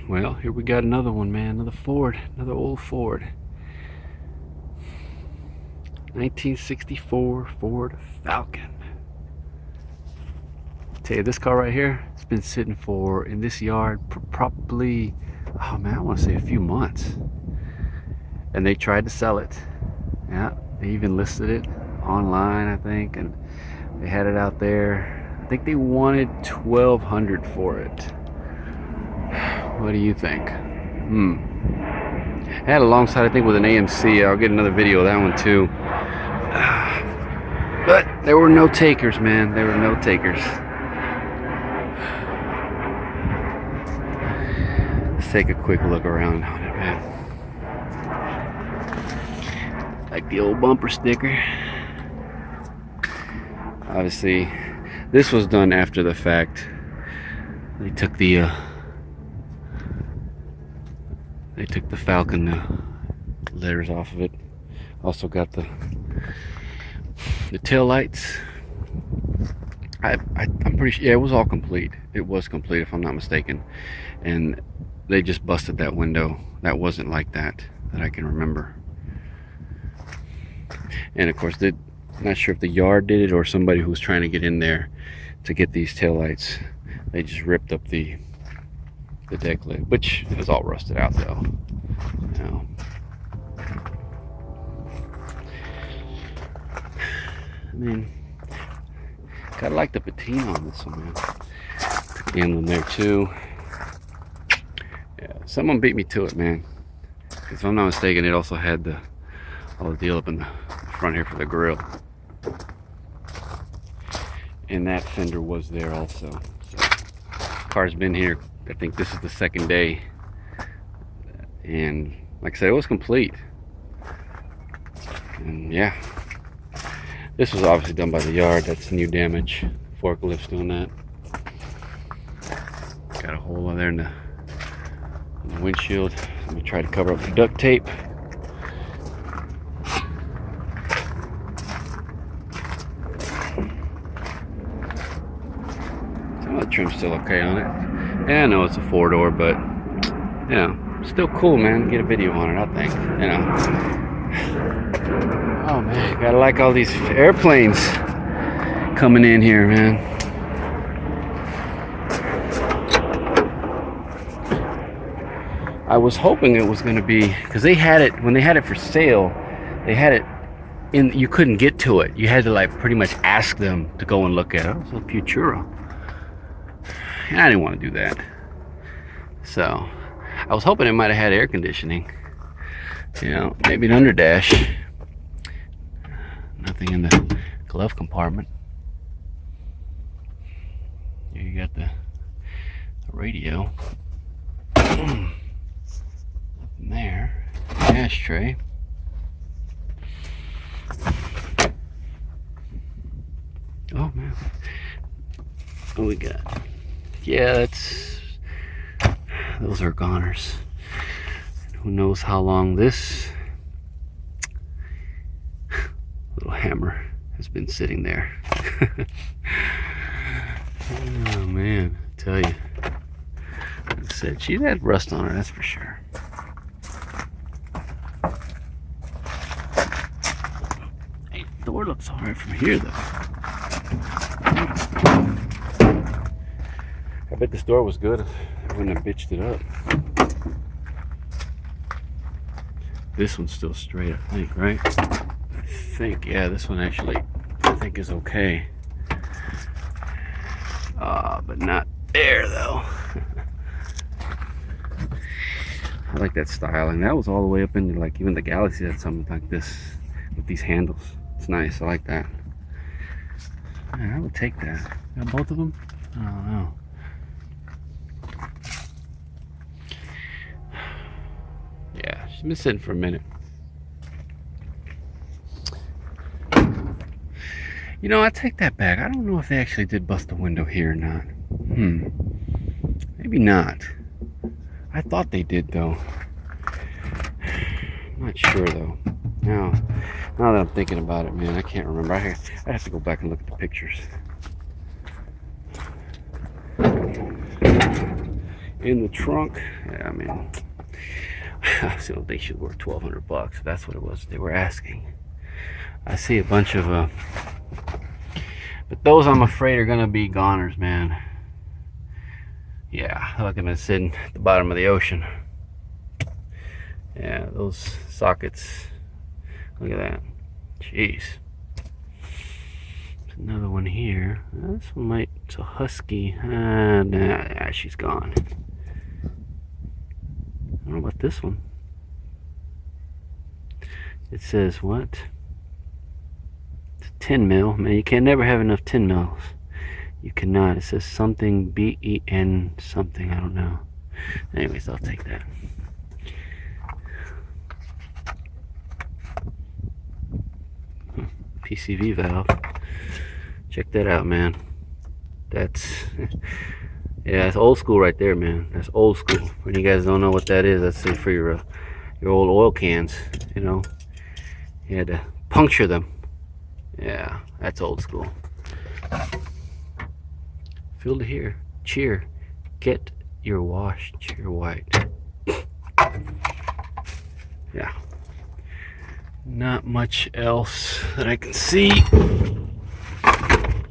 Well, here we got another one, man. Another Ford. Another old Ford. 1964 Ford Falcon. Tell you, this car right here, it's been sitting for, in this yard, probably, oh man, I want to say a few months. And they tried to sell it. Yeah, they even listed it online, I think, and they had it out there. I think they wanted $1,200 for it. What do you think? I had alongside, I think, with an AMC. I'll get another video of that one too. But there were no takers, man. There were no takers. Let's take a quick look around on it, man. Like the old bumper sticker. Obviously, this was done after the fact. They took the Falcon letters off of it. Also got the tail lights. I'm pretty sure, yeah, it was all complete. It was complete, if I'm not mistaken. And they just busted that window. That wasn't like that I can remember. And of course, not sure if the yard did it or somebody who was trying to get in there to get these tail lights. They just ripped up the deck lid, which is all rusted out though. Now, I mean, kinda like the patina on this one, man. The emblem there too. Yeah, someone beat me to it, man. Because if I'm not mistaken, it also had all the deal up in the front here for the grill. And that fender was there also. So, car's been here, I think this is the second day. And like I said, it was complete. And yeah, this was obviously done by the yard. That's new damage. Forklift's doing that. Got a hole in there in the windshield. I'm gonna try to cover up the duct tape. Some of the trim's still okay on it. Yeah, I know it's a 4-door, but you know, still cool, man. Get a video on it, I think. You know. Oh man, gotta like all these airplanes coming in here, man. I was hoping it was gonna be, because they had it when they had it for sale. They had it in. You couldn't get to it. You had to like pretty much ask them to go and look at it. It was a Futura. And I didn't want to do that. So I was hoping it might have had air conditioning. You know, maybe an underdash. Nothing in the glove compartment. Here you got the radio. Nothing there. Ashtray. Oh man. What we got? Yeah, those are goners. Who knows how long this little hammer has been sitting there. Oh man, I tell you. Like I said, she's had rust on her, that's for sure. Hey, the door looks alright from here though. I bet this door was good. I wouldn't have bitched it up. This one's still straight, I think, right? I think, yeah, this one actually, I think is okay. But not there, though. I like that styling. That was all the way up into, like, even the Galaxy had something like this with these handles. It's nice, I like that. Man, I would take that. Got both of them? I don't know. Yeah, she's been sitting for a minute. You know, I take that back. I don't know if they actually did bust the window here or not. Maybe not. I thought they did, though. I'm not sure, though. Now that I'm thinking about it, man, I can't remember. I have to go back and look at the pictures. in the trunk. Yeah, I mean, I still don't think she's worth $1,200. That's what it was they were asking. I see a bunch of but those I'm afraid are gonna be goners, man. Yeah, look at them sitting at the bottom of the ocean. Yeah, those sockets. Look at that. Jeez. There's another one here. This one might. It's a husky. Nah, she's gone. I don't know about this one. It says what? It's a 10 mil. Man, you can never have enough 10 mils. You cannot. It says something BEN something. I don't know. Anyways, I'll take that. PCV valve. Check that out, man. That's yeah, it's old school right there, man. That's old school. When you guys don't know what that is, that's for your old oil cans. You know, you had to puncture them. Yeah, that's old school. Feel to hear. Cheer. Get your wash. Cheer white. Yeah. Not much else that I can see.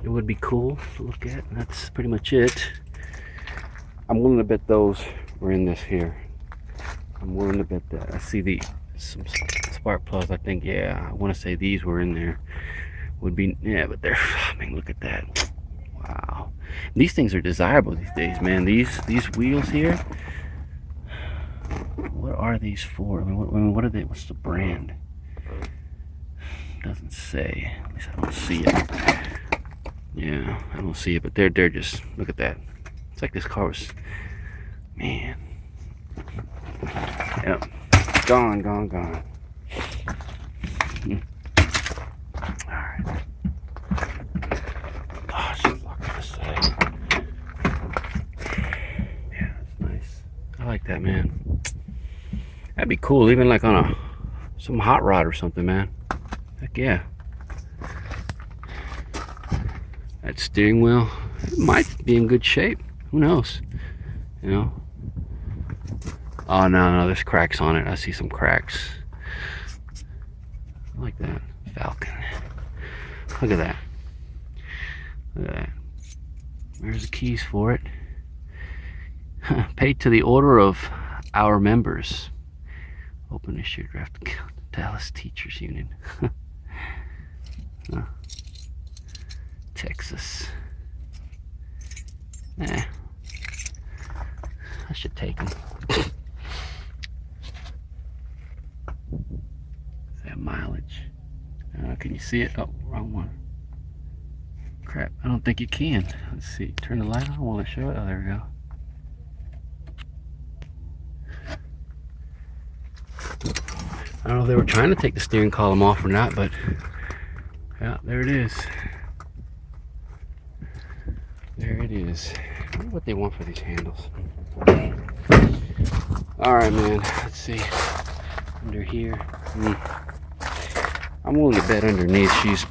It would be cool to look at. That's pretty much it. I'm willing to bet those were in this here. I'm willing to bet that. I see some spark plugs. I think, yeah, I want to say these were in there. Would be, yeah, but they're, I mean, look at that. Wow. These things are desirable these days, man. These wheels here. What are these for? I mean, what are they? What's the brand? Doesn't say. At least I don't see it. Yeah, I don't see it, but they're just, look at that. It's like this car was, man. Yep. Gone. Alright. Oh, she's locked on the side. Yeah, that's nice. I like that, man. That'd be cool, even like on some hot rod or something, man. Heck yeah. That steering wheel, it might be in good shape. Who knows? You know? Oh, no, there's cracks on it. I see some cracks. I like that. Falcon. Look at that. Look at that. There's the keys for it. Paid to the order of our members. Open issue draft account. Dallas Teachers Union. Texas. I should take them. That mileage. Can you see it? Oh, wrong one. Crap, I don't think you can. Let's see. Turn the light on. Will it show it? Oh, there we go. I don't know if they were trying to take the steering column off or not, but yeah, there it is. There it is. I wonder what they want for these handles. Alright, man. Let's see. Under here. I'm willing to bet underneath she's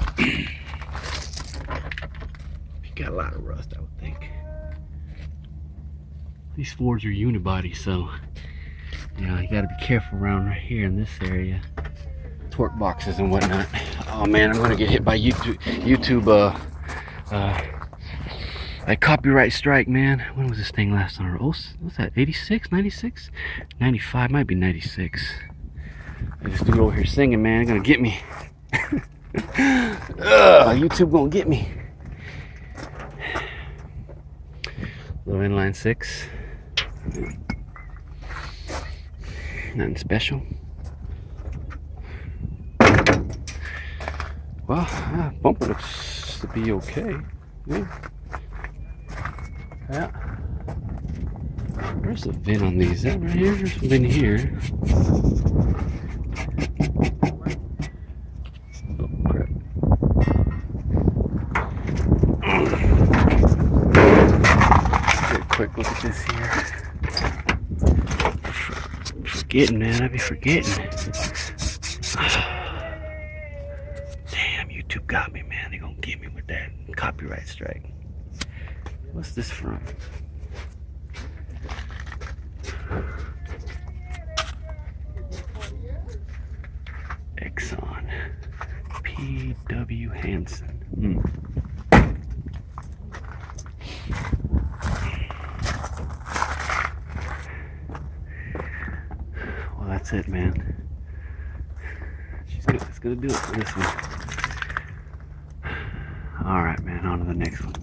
got a lot of rust, I would think. These Fords are unibody, so you know, you gotta be careful around right here in this area. Torque boxes and whatnot. Oh man, I'm gonna get hit by YouTube that copyright strike, man. When was this thing last on? Oh, what's that? 86, 96, 95, might be 96. This dude over here singing, man, gonna get me. YouTube gonna get me. Little inline 6. Nothing special. Well, bumper looks to be okay. Yeah. Where's the VIN on these? Is that right here? There's a VIN here. Oh, crap. Get a quick look at this here. Forgetting, man. I be forgetting. Damn, YouTube got me, man. They gonna get me with that copyright strike. What's this from? Exxon. P.W. Hansen. Well, that's it, man. It's gonna do it for this one. All right, man. On to the next one.